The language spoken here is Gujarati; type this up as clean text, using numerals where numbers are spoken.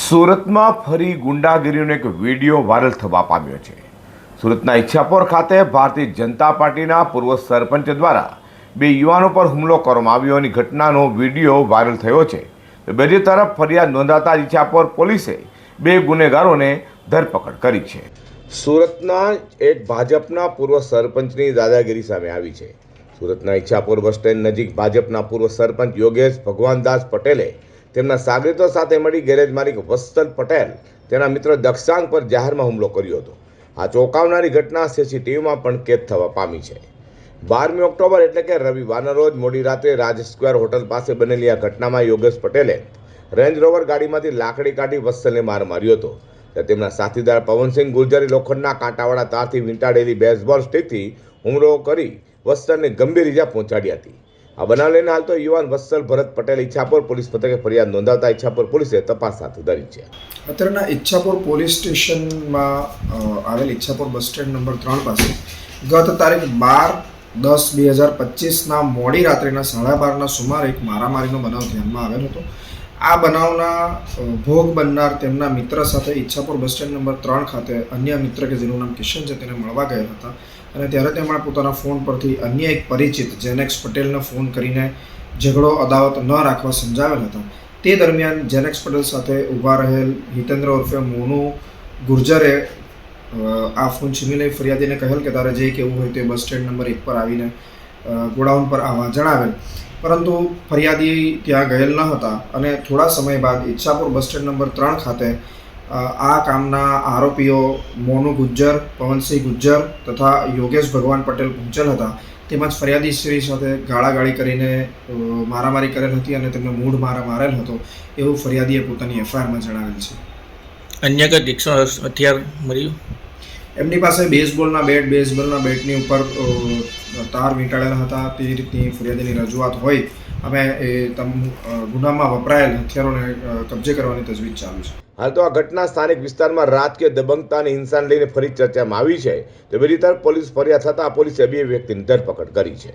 સુરતમાં ફરી ગુંડાગીરીનો એક વિડીયો વાયરલ થવા પામ્યો છે। સુરતના ઈચ્છાપોર ખાતે ભારતીય જનતા પાર્ટીના પૂર્વ સરપંચ દ્વારા બે યુવાનો પર હુમલો કરવામાં આવ્યોની ઘટનાનો વિડીયો વાયરલ થયો છે। બીજી તરફ ફરિયાદ નોંધાતા ઈચ્છાપોર પોલીસે બે ગુનેગારોને ધરપકડ કરી છે। સુરતના એક ભાજપના પૂર્વ સરપંચની દાદાગીરી સામે આવી છે। સુરતના ઈચ્છાપોર બસ સ્ટેન્ડ નજીક ભાજપના પૂર્વ સરપંચ યોગેશ ભગવાનદાસ પટેલે તેમના સાગરીતો સાથે મળી ગેરેજ માલિક વત્સલ પટેલ તેના મિત્ર દક્ષાંગ પર જાહેરમાં હુમલો કર્યો હતો। આ ચોંકાવનારી ઘટના સીસીટીવીમાં પણ કેદ થવા પામી છે। 12મી ઓક્ટોબર એટલે કે રવિવારના રોજ મોડી રાત્રે રાજ સ્ક્વેર હોટલ પાસે બનેલી આ ઘટનામાં યોગેશ પટેલે રેન્જ રોવર ગાડીમાંથી લાકડી કાઢી વત્સલને માર માર્યો હતો। ત્યારે તેમના સાથીદાર પવનસિંહ ગુર્જરે લોખંડના કાંટાવાળા તારથી વીંટાળેલી બેઝબોલ સ્ટિકથી હુમલો કરી વત્સલને ગંભીર ઇજા પહોંચાડી હતી। આ બનાવ લઈને હાલ તો યુવાન વત્સલ ભરત પટેલ ઈચ્છાપોર પોલીસ મથકે ફરિયાદ નોંધાવતા ઈચ્છાપોર પોલીસે તપાસ હાથ ધરી છે। અત્યારના ઈચ્છાપોર પોલીસ સ્ટેશનમાં આવેલ ઈચ્છાપોર બસ સ્ટેન્ડ નંબર 3 પાસે ગત તારીખ 12/10/2025ના મોડી રાત્રિના 12:30ના સુમારે એક મારામારીનો બનાવ ધ્યાનમાં આવેલ હતો। આ બનાવના ભોગ બનનાર તેમના મિત્ર સાથે ઈચ્છાપોર બસ સ્ટેન્ડ નંબર 3 ખાતે અન્ય મિત્ર કે જેનું નામ કિશન છે તેને મળવા ગયા હતા અને ત્યારે તેમણે પોતાના ફોન પરથી અન્ય એક પરિચિત જેનેક્સ પટેલને ફોન કરીને ઝઘડો અદાવત ન રાખવા સમજાવેલ હતા। તે દરમિયાન જેનેક્સ પટેલ સાથે ઊભા રહેલ હિતેન્દ્ર ઉર્ફે મોનુ ગુર્જરે આ ફોન છીનવી લઈ ફરિયાદીને કહેલ કે તારે જે કહેવું હોય તે બસ સ્ટેન્ડ નંબર 1 પર આવીને ગોડાઉન પર આવવા જણાવેલ, પરંતુ ફરિયાદી ત્યાં ગયેલ ન હતા અને થોડા સમય બાદ ઈચ્છાપુર બસ સ્ટેન્ડ નંબર 3 ખાતે આ કામના આરોપીઓ મોનુ ગુર્જર, પવનસિંહ ગુર્જર તથા યોગેશ ભગવાન પટેલ પહોંચેલ હતા। તેમજ ફરિયાદી શ્રી સાથે ગાળાગાળી કરીને મારામારી કરેલ હતી અને તેમને મૂઢ માર મારેલ હતો એવું ફરિયાદીએ પોતાની એફઆઈઆરમાં જણાવેલ છે। અન્ય કંઈ તીક્ષ્ણ હથિયાર મળ્યું? એમની પાસે બેઝબોલના બેટની ઉપર તાર વીંટાળેલા હતા। તે રીતની ફરિયાદીની રજૂઆત હોય અમે ગુનામાં વપરાયેલ હથિયારોને કબજે કરવાની તજવીજ ચાલુ છે। હાલ તો આ ઘટના સ્થાનિક વિસ્તારમાં રાજકીય દબંગતા અને હિંસાને લઈને ફરી ચર્ચામાં આવી છે। તો બીજી તરફ પોલીસ ફરિયાદ થતાં પોલીસે બે વ્યક્તિની ધરપકડ કરી છે।